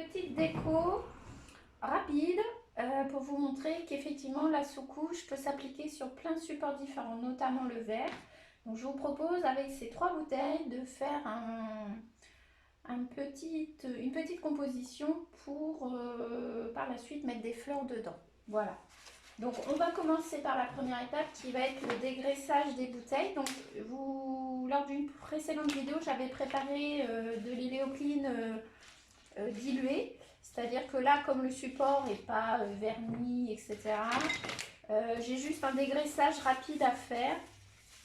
Petite déco rapide pour vous montrer qu'effectivement la sous-couche peut s'appliquer sur plein de supports différents, notamment le verre. Donc je vous propose avec ces 3 bouteilles de faire une petite composition pour par la suite mettre des fleurs dedans. Voilà. Donc on va commencer par la première étape qui va être le dégraissage des bouteilles. Donc lors d'une précédente vidéo, j'avais préparé de l'Iléocline dilué. C'est-à-dire que là, comme le support n'est pas verni, etc., j'ai juste un dégraissage rapide à faire.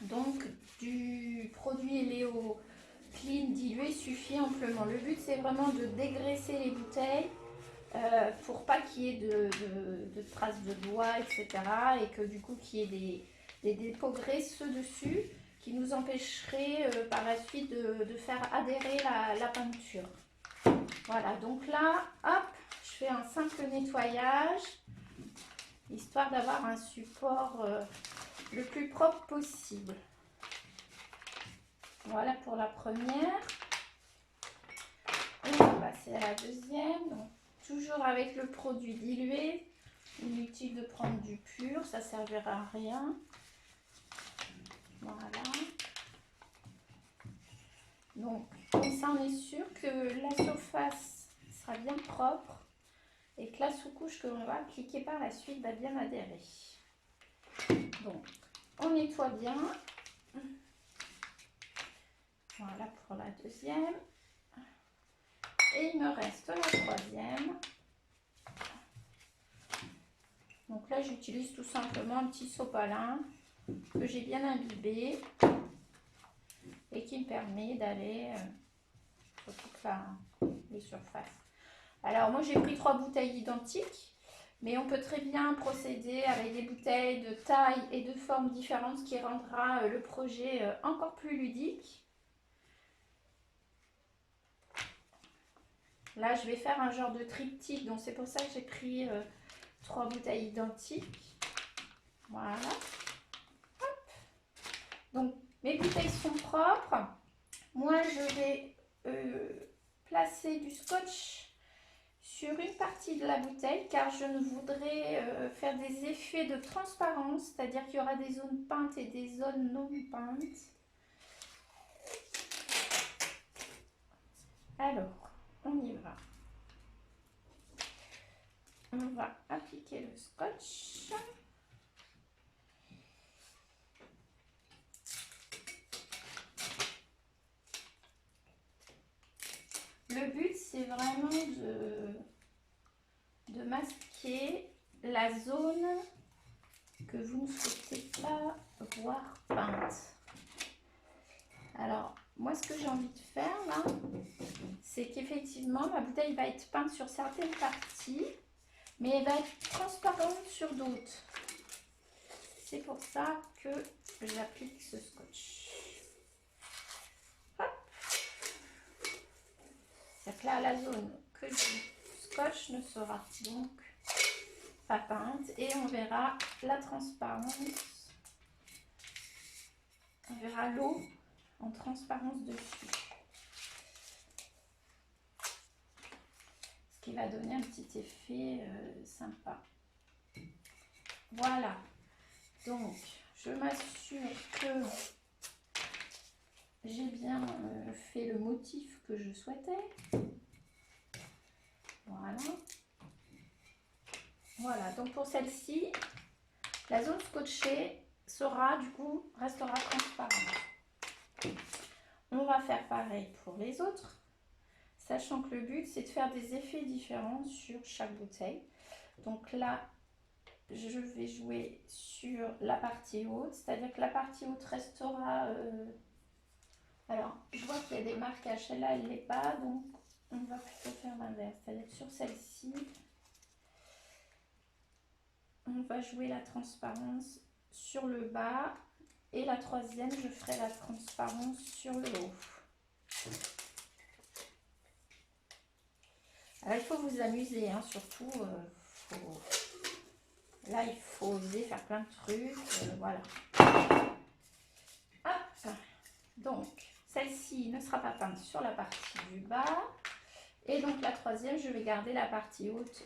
Donc du produit Iléocline dilué suffit amplement. Le but, c'est vraiment de dégraisser les bouteilles pour pas qu'il y ait de traces de doigts, etc. Et que du coup, qu'il y ait des dépôts graisseux dessus qui nous empêcheraient par la suite de faire adhérer la peinture. Voilà, donc là, hop, je fais un simple nettoyage, histoire d'avoir un support le plus propre possible. Voilà pour la première. Et on va passer à la deuxième. Donc, toujours avec le produit dilué. Inutile de prendre du pur, ça ne servira à rien. Voilà. Donc, comme ça, on est sûr que la surface sera bien propre et que la sous-couche que l'on va appliquer par la suite va bien adhérer. Donc, on nettoie bien. Voilà pour la deuxième. Et il me reste la troisième. Donc là, j'utilise tout simplement un petit sopalin que j'ai bien imbibé et qui me permet d'aller sur toutes les surfaces. Alors moi, j'ai pris 3 bouteilles identiques, mais on peut très bien procéder avec des bouteilles de taille et de forme différentes, ce qui rendra le projet encore plus ludique. Là, je vais faire un genre de triptyque, donc c'est pour ça que j'ai pris 3 bouteilles identiques. Voilà. Hop. Donc, mes bouteilles sont propres. Moi, je vais placer du scotch sur une partie de la bouteille, car je ne voudrais faire des effets de transparence, c'est-à-dire qu'il y aura des zones peintes et des zones non peintes. Alors, on y va. On va appliquer le scotch. Le but, c'est vraiment de masquer la zone que vous ne souhaitez pas voir peinte. Alors, moi, ce que j'ai envie de faire là, c'est qu'effectivement, ma bouteille va être peinte sur certaines parties, mais elle va être transparente sur d'autres. C'est pour ça que j'applique ce scotch. Hop. C'est que là, la zone que du scotch ne sera donc pas peinte et on verra la transparence. On verra l'eau en transparence dessus. Ce qui va donner un petit effet sympa. Voilà. Donc, je m'assure que j'ai bien fait le motif que je souhaitais. Voilà. Voilà. Donc, pour celle-ci, la zone scotchée sera, du coup, restera transparente. On va faire pareil pour les autres, sachant que le but, c'est de faire des effets différents sur chaque bouteille. Donc là, je vais jouer sur la partie haute, c'est-à-dire que la partie haute restera... Alors, je vois qu'il y a des marquages, celle-là, elle ne l'est pas, donc on va plutôt faire l'inverse. C'est-à-dire que sur celle-ci, on va jouer la transparence sur le bas, et la troisième, je ferai la transparence sur le haut. Alors, il faut vous amuser, hein, surtout, là, il faut oser faire plein de trucs, voilà. Hop. Donc, celle-ci ne sera pas peinte sur la partie du bas. Et donc la troisième, je vais garder la partie haute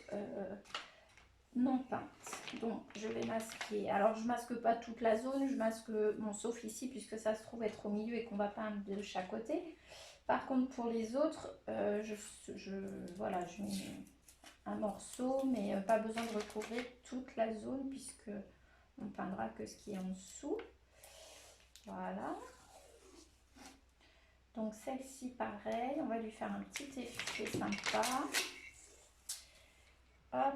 non peinte. Donc je vais masquer. Alors je masque pas toute la zone, je masque, bon, sauf ici puisque ça se trouve être au milieu et qu'on va peindre de chaque côté. Par contre pour les autres, voilà, je mets un morceau, mais pas besoin de recouvrir toute la zone puisque on peindra que ce qui est en dessous. Voilà. Donc celle-ci pareil, on va lui faire un petit effet sympa. Hop.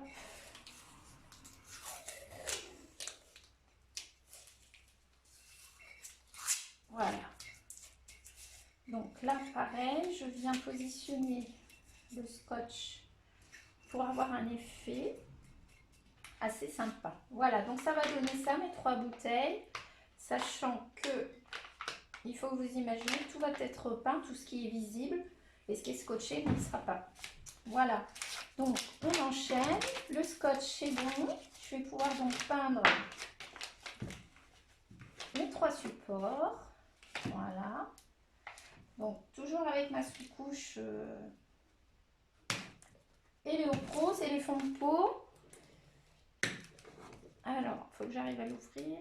Voilà. Donc là pareil, je viens positionner le scotch pour avoir un effet assez sympa. Voilà, donc ça va donner ça, mes 3 bouteilles, sachant que il faut que vous imaginez, tout va être peint, tout ce qui est visible, et ce qui est scotché ne sera pas. Voilà, donc on enchaîne, le scotch est bon, je vais pouvoir donc peindre les 3 supports. Voilà, donc toujours avec ma sous-couche et les hauts roses et les fonds de peau. Alors, il faut que j'arrive à l'ouvrir.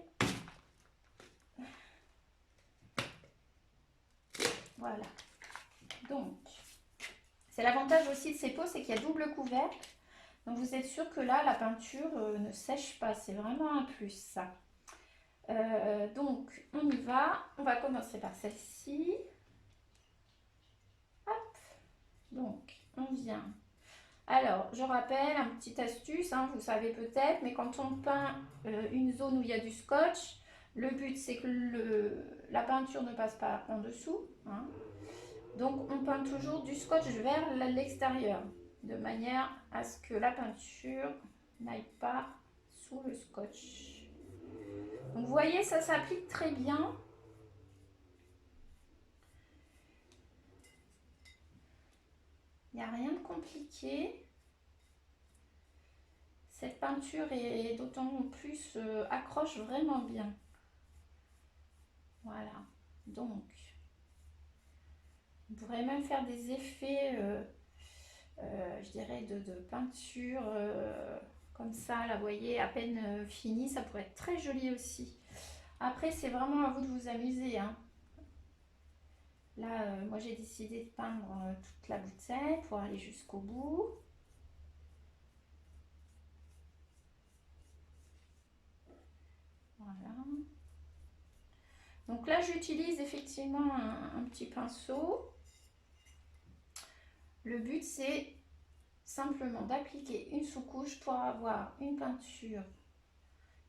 Voilà. Donc, c'est l'avantage aussi de ces pots, c'est qu'il y a double couvercle. Donc, vous êtes sûr que là, la peinture ne sèche pas. C'est vraiment un plus, ça. Donc, on y va. On va commencer par celle-ci. Hop. Donc, on vient. Alors, je rappelle, une petite astuce, hein, vous savez peut-être, mais quand on peint une zone où il y a du scotch, le but c'est que la peinture ne passe pas en dessous. Hein. Donc, on peint toujours du scotch vers l'extérieur, de manière à ce que la peinture n'aille pas sous le scotch. Donc, vous voyez, ça s'applique très bien. Il n'y a rien de compliqué. Cette peinture est d'autant plus accroche vraiment bien. Voilà. Donc, on pourrait même faire des effets, je dirais, de peinture comme ça, là, vous voyez, à peine fini. Ça pourrait être très joli aussi. Après, c'est vraiment à vous de vous amuser. Hein. Là, moi, j'ai décidé de peindre toute la bouteille pour aller jusqu'au bout. Voilà. Donc là, j'utilise effectivement un petit pinceau. Le but, c'est simplement d'appliquer une sous-couche pour avoir une peinture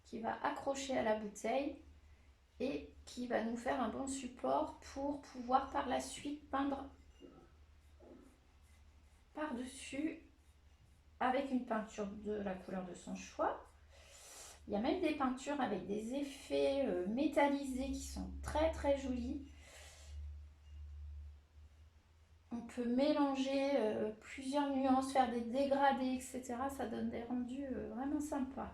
qui va accrocher à la bouteille et qui va nous faire un bon support pour pouvoir par la suite peindre par-dessus avec une peinture de la couleur de son choix. Il y a même des peintures avec des effets métallisés qui sont très très jolis. On peut mélanger plusieurs nuances, faire des dégradés, etc. Ça donne des rendus vraiment sympas.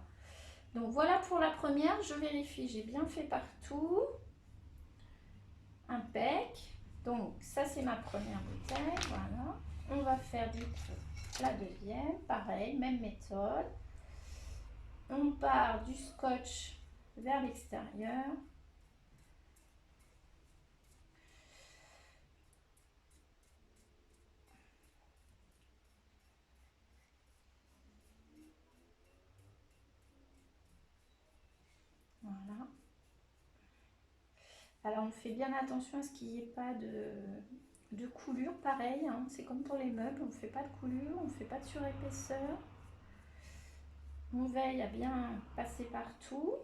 Donc voilà pour la première, je vérifie, j'ai bien fait partout. Impec. Donc ça c'est ma première bouteille, voilà. On va faire du coup la deuxième, pareil, même méthode. On part du scotch vers l'extérieur. Voilà. Alors on fait bien attention à ce qu'il n'y ait pas de coulure, pareil, hein. C'est comme pour les meubles, on ne fait pas de coulure, on ne fait pas de surépaisseur. On veille à bien passer partout.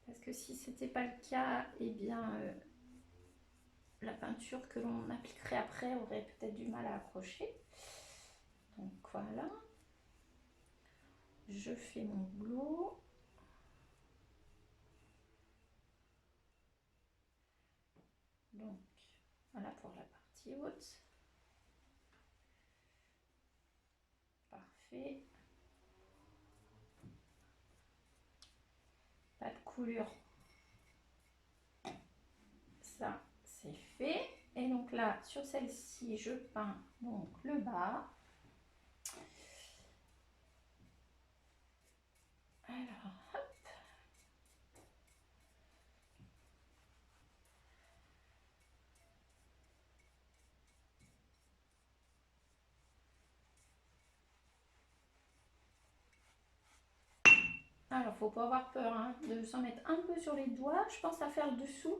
Parce que si ce n'était pas le cas, eh bien la peinture que l'on appliquerait après aurait peut-être du mal à accrocher. Donc voilà. Je fais mon boulot. Donc voilà pour la partie haute. Parfait. Pas de coulure. Ça, c'est fait. Et donc là, sur celle-ci, je peins donc le bas. Alors, hop. Alors, faut pas avoir peur hein, de s'en mettre un peu sur les doigts. Je pense à faire le dessous.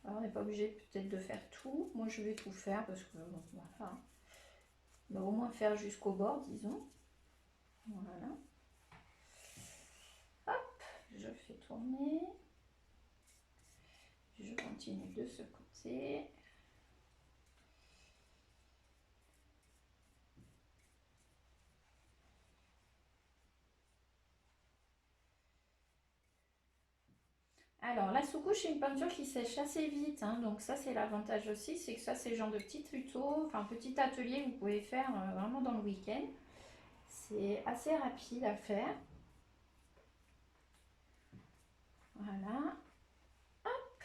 Alors, on n'est pas obligé peut-être de faire tout. Moi, je vais tout faire parce que voilà. On va au moins faire jusqu'au bord, disons. Voilà. Hop, je fais tourner. Je continue de ce côté. Alors la sous-couche, c'est une peinture qui sèche assez vite, hein, donc ça c'est l'avantage aussi, c'est que ça c'est le genre de petit tuto, enfin petit atelier que vous pouvez faire vraiment dans le week-end. C'est assez rapide à faire. Voilà. Hop.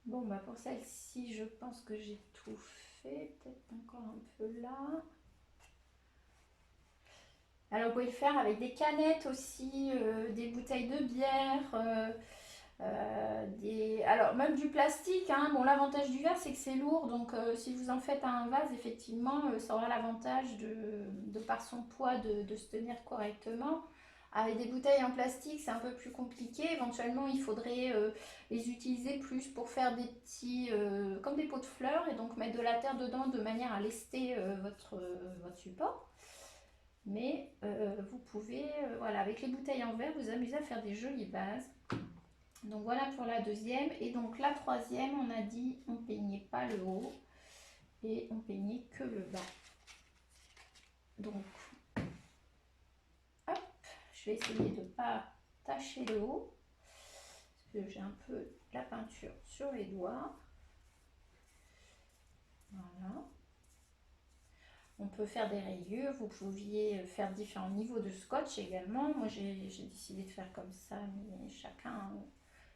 Bon bah pour celle-ci, je pense que j'ai tout fait, peut-être encore un peu là. Alors vous pouvez le faire avec des canettes aussi, des bouteilles de bière. Alors même du plastique, hein. Bon, l'avantage du verre c'est que c'est lourd, donc si vous en faites un vase, effectivement ça aura l'avantage de par son poids de se tenir correctement. Avec des bouteilles en plastique c'est un peu plus compliqué, éventuellement il faudrait les utiliser plus pour faire des petits comme des pots de fleurs et donc mettre de la terre dedans de manière à lester votre support. Mais vous pouvez, voilà, avec les bouteilles en verre, vous amuser à faire des jolies bases. Donc voilà pour la deuxième. Et donc la troisième, on a dit on peignait pas le haut et on peignait que le bas. Donc, hop, je vais essayer de ne pas tacher le haut parce que j'ai un peu la peinture sur les doigts. Voilà. On peut faire des rayures, vous pouviez faire différents niveaux de scotch également. Moi j'ai décidé de faire comme ça, mais chacun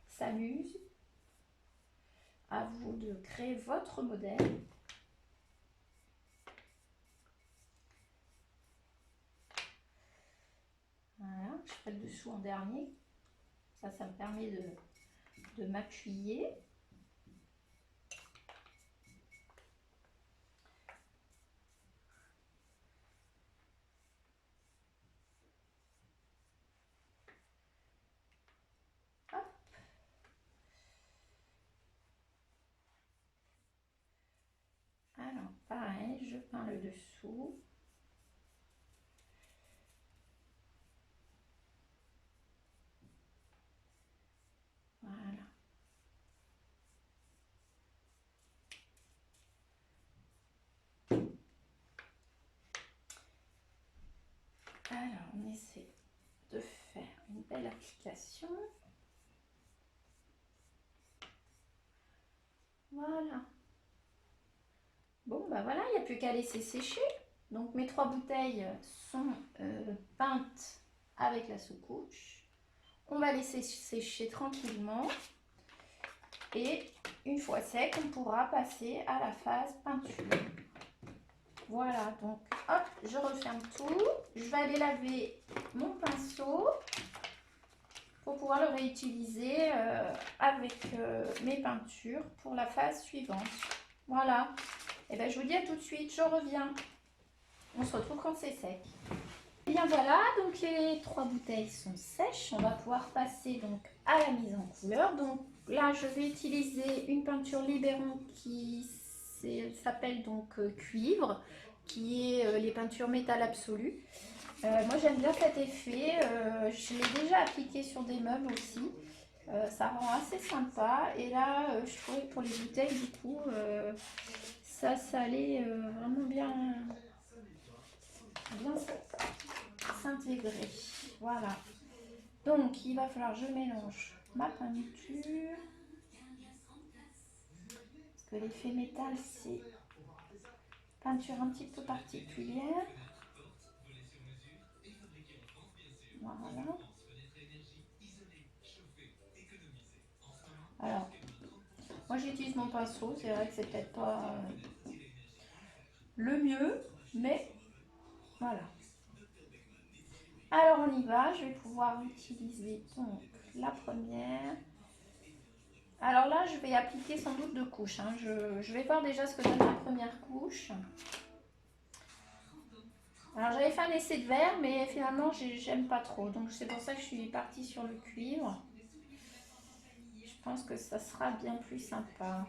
s'amuse. À vous de créer votre modèle. Voilà, je ferai le dessous en dernier. Ça me permet de m'appuyer. Hop. Alors, pareil, je peins le dessous. Voilà. Alors, on essaie de faire une belle application. Voilà. Bon, bah voilà, il n'y a plus qu'à laisser sécher. Donc, mes 3 bouteilles sont peintes avec la sous-couche. On va laisser sécher tranquillement. Et une fois sec, on pourra passer à la phase peinture. Voilà, donc hop, je referme tout. Je vais aller laver mon pinceau pour pouvoir le réutiliser avec mes peintures pour la phase suivante. Voilà. Et bien je vous dis à tout de suite, je reviens. On se retrouve quand c'est sec. Et bien voilà, donc les 3 bouteilles sont sèches. On va pouvoir passer donc à la mise en couleur. Donc là, je vais utiliser une peinture Libéron qui s'appelle donc cuivre, qui est les peintures métal absolu. Moi j'aime bien cet effet, je l'ai déjà appliqué sur des meubles aussi, ça rend assez sympa. Et là je trouvais que pour les bouteilles du coup ça allait vraiment bien s'intégrer. Voilà, donc il va falloir que je mélange ma peinture parce que l'effet métal c'est peinture un petit peu particulière. Voilà. Alors Moi j'utilise mon pinceau, c'est vrai que c'est peut-être pas le mieux, mais voilà. Alors on y va, je vais pouvoir utiliser donc la première. Alors là je vais appliquer sans doute deux couches, hein. Je vais voir déjà ce que donne la première couche. Alors j'avais fait un essai de verre, mais finalement j'aime pas trop, donc c'est pour ça que je suis partie sur le cuivre. Je pense que ça sera bien plus sympa.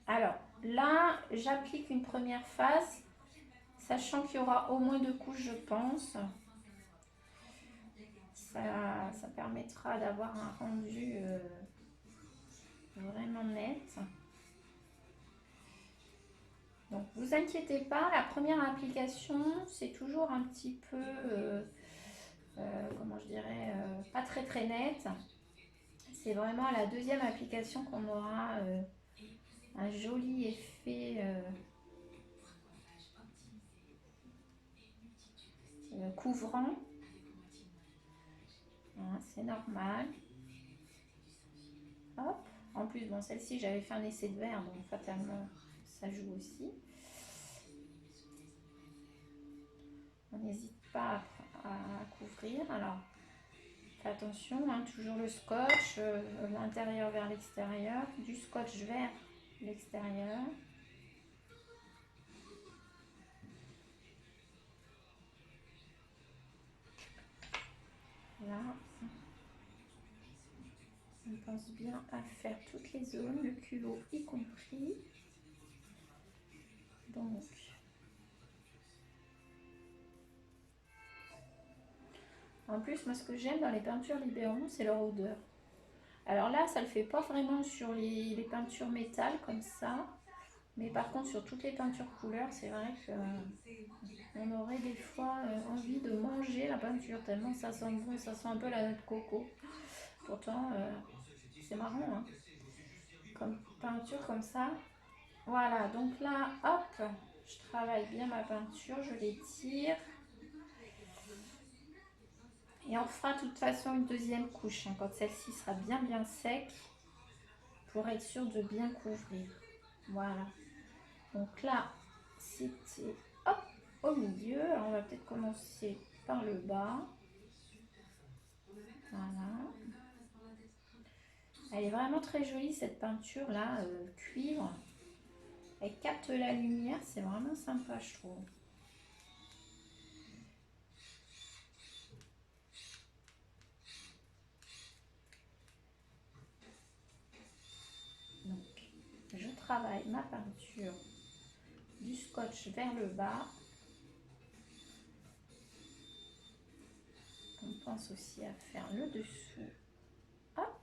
Alors là j'applique une première phase, sachant qu'il y aura au moins deux couches je pense. Ça permettra d'avoir un rendu vraiment net. Donc vous inquiétez pas, la première application c'est toujours un petit peu, comment je dirais, pas très net. C'est vraiment à la deuxième application qu'on aura un joli effet couvrant. Hein, c'est normal. Hop. En plus, bon, celle-ci, j'avais fait un essai de verre, donc fatalement, ça joue aussi. On n'hésite pas à couvrir. Alors, fais attention, hein, toujours le scotch, l'intérieur vers l'extérieur, du scotch vers l'extérieur. Là, on pense bien à faire toutes les zones, le culot y compris. Donc, en plus, moi, ce que j'aime dans les peintures Libéron, c'est leur odeur. Alors là, ça ne le fait pas vraiment sur les peintures métal comme ça. Mais par contre, sur toutes les peintures couleurs, c'est vrai qu'on aurait des fois envie de manger la peinture, tellement ça sent bon, ça sent un peu la noix de coco. Pourtant, c'est marrant, hein, comme peinture comme ça. Voilà, donc là, hop, je travaille bien ma peinture, je l'étire. Et on fera de toute façon une deuxième couche, hein, quand celle-ci sera bien sec, pour être sûr de bien couvrir. Voilà. Donc là, c'était hop, au milieu. Alors on va peut-être commencer par le bas. Voilà. Elle est vraiment très jolie cette peinture là, cuivre. Elle capte la lumière, c'est vraiment sympa je trouve. Donc je travaille ma peinture du scotch vers le bas. On pense aussi à faire le dessous. Hop.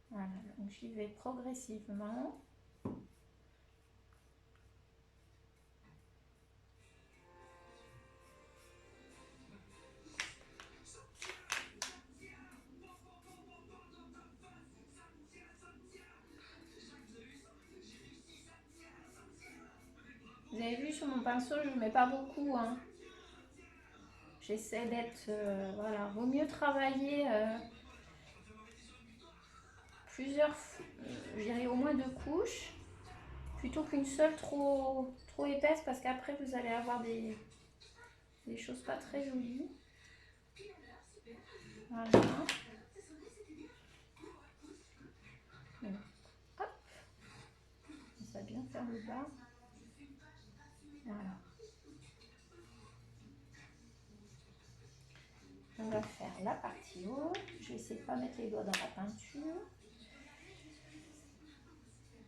Voilà, donc j'y vais progressivement. Vous avez vu sur mon pinceau, je ne mets pas beaucoup, hein. J'essaie d'être, voilà, vaut mieux travailler plusieurs, je dirais au moins deux couches, plutôt qu'une seule trop épaisse, parce qu'après vous allez avoir des choses pas très jolies. Voilà. Donc, hop, ça va bien faire le bas. Voilà. On va faire la partie haute. Je vais essayer de ne pas mettre les doigts dans la peinture.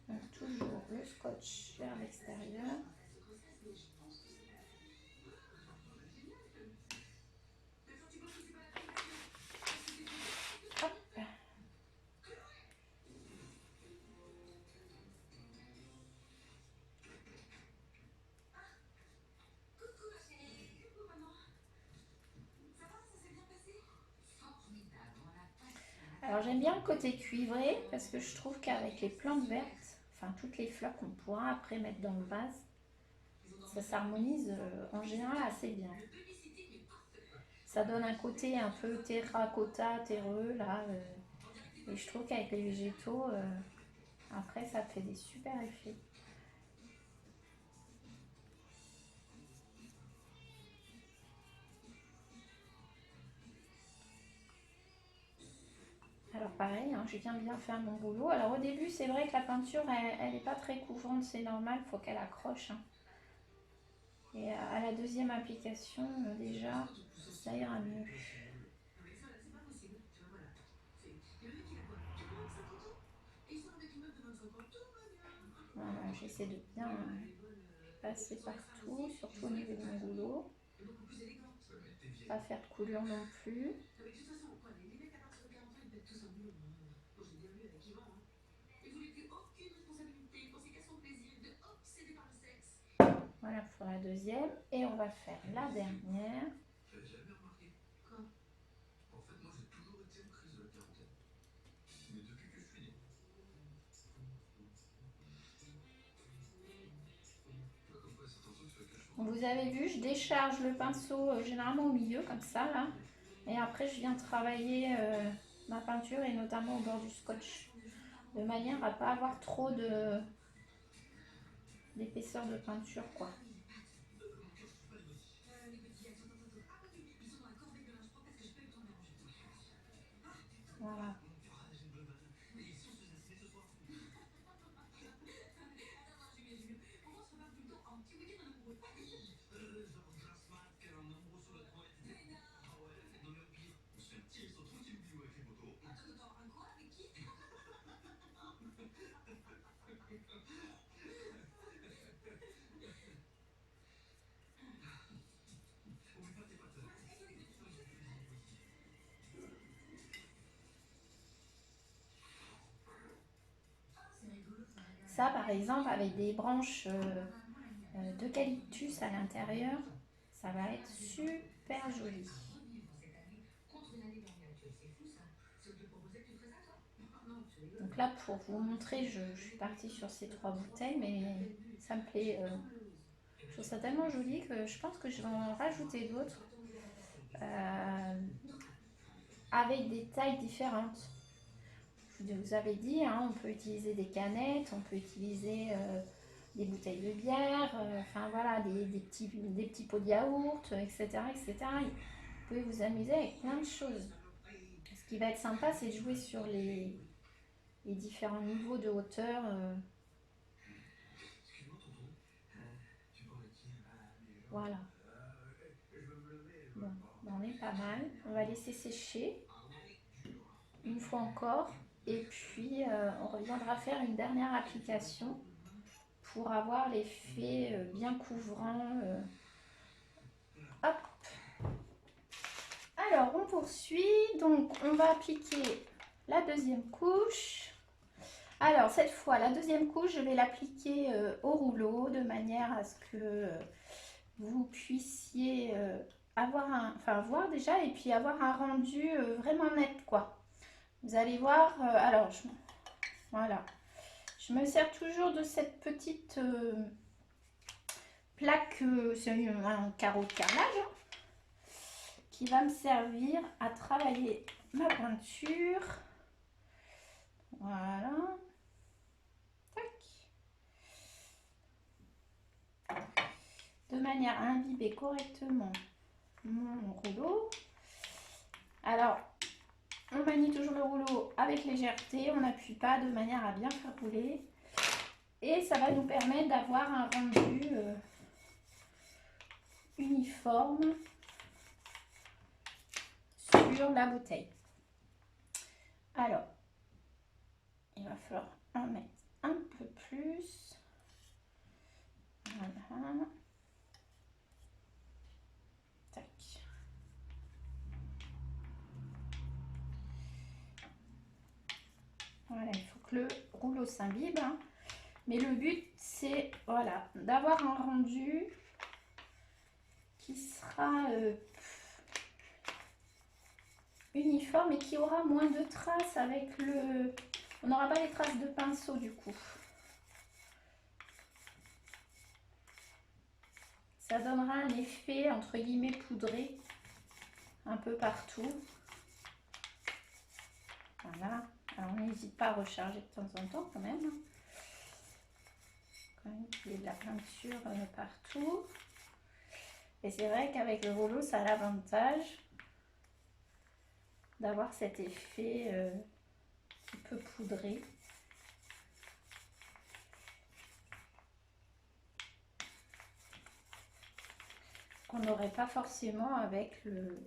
Donc toujours le scotch vers l'extérieur. Hop. Alors j'aime bien le côté cuivré parce que je trouve qu'avec les plantes vertes, enfin toutes les fleurs qu'on pourra après mettre dans le vase. Ça s'harmonise en général assez bien. Ça donne un côté un peu terracotta, terreux là. Et je trouve qu'avec les végétaux, après ça fait des super effets. Alors pareil, hein, je viens bien faire mon boulot. Alors au début, c'est vrai que la peinture, elle n'est pas très couvrante, c'est normal, il faut qu'elle accroche. Hein. Et à la deuxième application, déjà, ça ira mieux. Voilà, j'essaie de bien passer partout, surtout au niveau de mon boulot. Pas faire de coulure non plus. Voilà pour la deuxième. Et on va faire la dernière. J'avais jamais remarqué. Quoi? En fait, moi, j'ai toujours été en crise de la quarantaine. Mais depuis que je suis né. Bah, comme quoi, certains trucs sur lesquels je me Vous avez vu, je décharge le pinceau généralement au milieu, comme ça, là. Et après, je viens travailler ma peinture et notamment au bord du scotch. De manière à pas avoir trop d'épaisseur de peinture, quoi. Voilà. Ça, par exemple, avec des branches d'eucalyptus à l'intérieur, ça va être super joli. Donc là, pour vous montrer, je suis partie sur ces 3 bouteilles, mais ça me plaît. Je trouve ça tellement joli que je pense que je vais en rajouter d'autres avec des tailles différentes. Je vous avais dit, hein, on peut utiliser des canettes, on peut utiliser des bouteilles de bière, enfin voilà, des petits pots de yaourt, etc., etc. Vous pouvez vous amuser avec plein de choses. Ce qui va être sympa, c'est de jouer sur les différents niveaux de hauteur. Voilà. Bon, on est pas mal. On va laisser sécher une fois encore. Et puis, on reviendra faire une dernière application pour avoir l'effet bien couvrant. Hop. Alors, on poursuit. Donc, on va appliquer la deuxième couche. Alors, cette fois, la deuxième couche, je vais l'appliquer au rouleau de manière à ce que vous puissiez voir déjà et puis avoir un rendu vraiment net, quoi. Vous allez voir, alors, voilà. Je me sers toujours de cette petite plaque, c'est un carreau de carrelage, hein, qui va me servir à travailler ma peinture. Voilà. Tac. De manière à imbiber correctement mon rouleau. Alors, on manie toujours le rouleau avec légèreté, on n'appuie pas de manière à bien faire rouler. Et ça va nous permettre d'avoir un rendu uniforme sur la bouteille. Alors, il va falloir en mettre un peu plus. Voilà. Tac. Voilà, il faut que le rouleau s'imbibe. Hein. Mais le but, c'est voilà, d'avoir un rendu qui sera uniforme et qui aura moins de traces avec le... On n'aura pas les traces de pinceau du coup. Ça donnera un effet entre guillemets poudré un peu partout. Voilà. Alors on n'hésite pas à recharger de temps en temps quand même. Quand même qu'il y ait de la peinture partout. Et c'est vrai qu'avec le rouleau, ça a l'avantage d'avoir cet effet un petit peu poudré. Qu'on n'aurait pas forcément avec le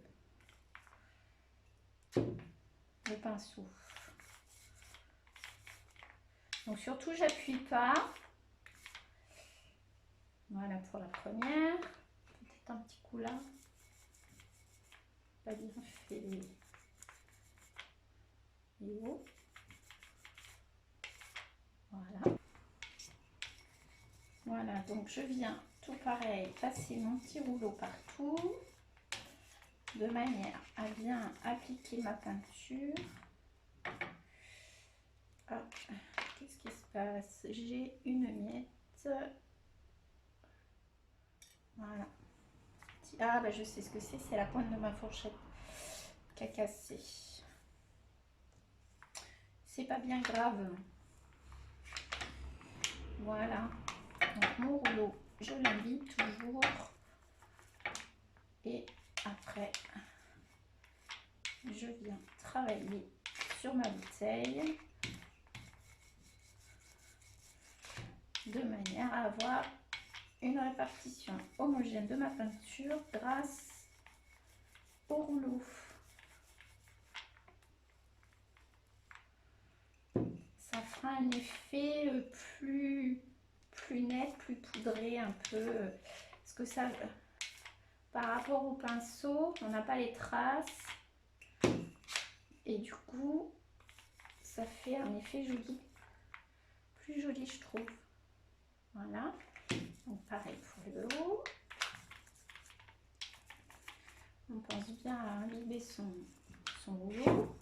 pinceau. Donc surtout, j'appuie pas. Voilà pour la première. Peut-être un petit coup là. Pas bien fait les hauts. Voilà. Voilà, donc je viens tout pareil passer mon petit rouleau partout de manière à bien appliquer ma peinture. Qu'est-ce qui se passe? J'ai une miette. Voilà. Ah bah je sais ce que c'est la pointe de ma fourchette qui a cassé. C'est pas bien grave. Voilà. Donc mon rouleau, je l'habille toujours. Et après, je viens travailler sur ma bouteille de manière à avoir une répartition homogène de ma peinture grâce au rouleau. Ça fera un effet plus net, plus poudré un peu. Parce que ça, par rapport au pinceau, on n'a pas les traces. Et du coup, ça fait un effet joli. Plus joli, je trouve. Voilà. Donc pareil pour le haut. On pense bien à imbiber son rouleau.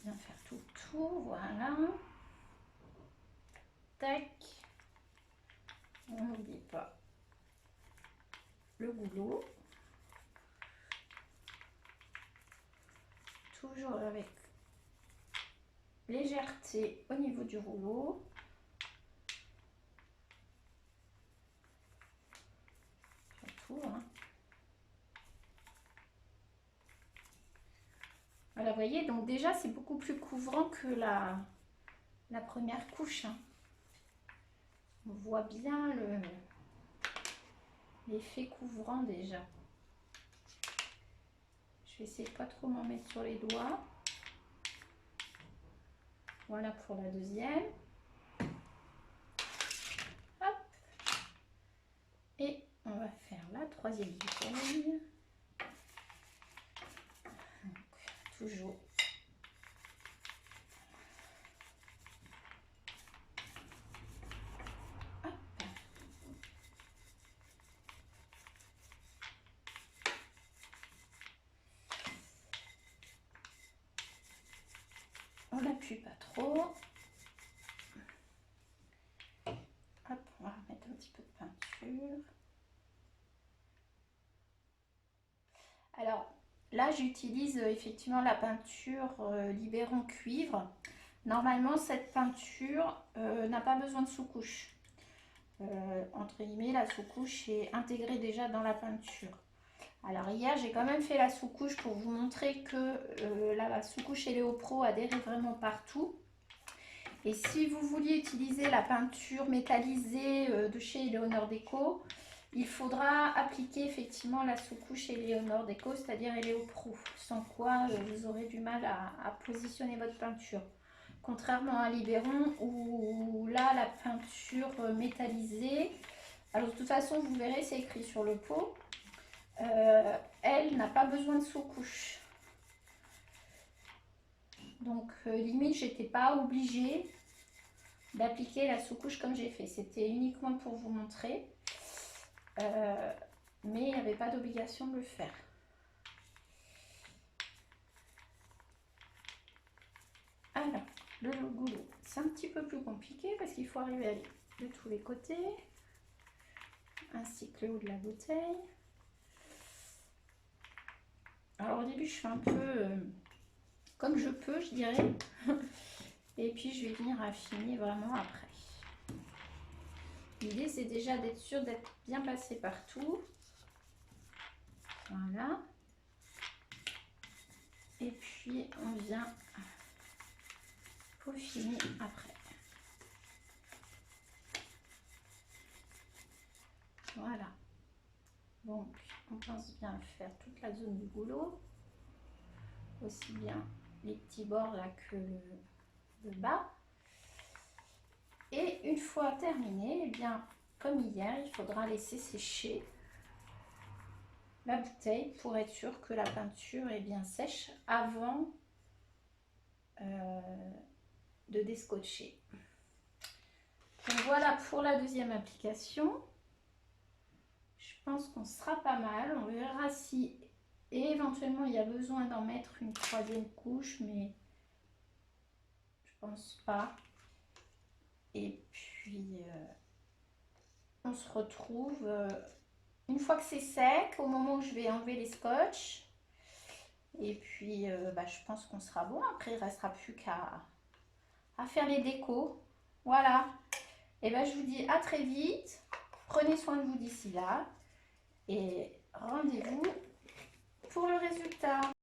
Bien faire tout le tour, voilà. Tac. On n'oublie pas le rouleau. Toujours avec légèreté au niveau du rouleau. Surtout, hein. Voilà, vous voyez, donc déjà c'est beaucoup plus couvrant que la première couche, hein. On voit bien l'effet couvrant déjà. Je vais essayer de pas trop m'en mettre sur les doigts. Voilà pour la deuxième. Hop. Et on va faire la troisième bouteille. Toujours. Hop. On n'appuie pas trop. Hop, on va remettre un petit peu de peinture. Alors là, j'utilise effectivement la peinture Libéron cuivre. Normalement, cette peinture n'a pas besoin de sous-couche. Entre guillemets, la sous-couche est intégrée déjà dans la peinture. Alors hier, j'ai quand même fait la sous-couche pour vous montrer que la sous-couche Eleopro adhère vraiment partout. Et si vous vouliez utiliser la peinture métallisée de chez Eleonore Déco, il faudra appliquer effectivement la sous-couche Eleonore Déco, c'est-à-dire Eleopro, sans quoi vous aurez du mal à positionner votre peinture. Contrairement à Libéron où là la peinture métallisée, alors de toute façon vous verrez c'est écrit sur le pot, elle n'a pas besoin de sous-couche. Donc limite j'étais pas obligée d'appliquer la sous-couche comme j'ai fait, c'était uniquement pour vous montrer. mais il n'y avait pas d'obligation de le faire. Alors, le goulot, c'est un petit peu plus compliqué parce qu'il faut arriver à aller de tous les côtés, ainsi que le haut de la bouteille. Alors au début, je fais un peu comme je peux, je dirais. Et puis, je vais venir affiner vraiment après. L'idée, c'est déjà d'être sûr d'être bien passé partout. Voilà. Et puis, on vient peaufiner après. Voilà. Donc, on pense bien faire toute la zone du goulot. Aussi bien les petits bords là que le bas. Et une fois terminé, eh bien, comme hier, il faudra laisser sécher la bouteille pour être sûr que la peinture est bien sèche avant de descotcher. Donc voilà pour la deuxième application. Je pense qu'on sera pas mal. On verra si éventuellement il y a besoin d'en mettre une troisième couche, mais je pense pas. Et puis on se retrouve une fois que c'est sec, au moment où je vais enlever les scotch. Et puis je pense qu'on sera bon. Après, il ne restera plus qu'à faire les décos. Voilà. Et je vous dis à très vite. Prenez soin de vous d'ici là. Et rendez-vous pour le résultat.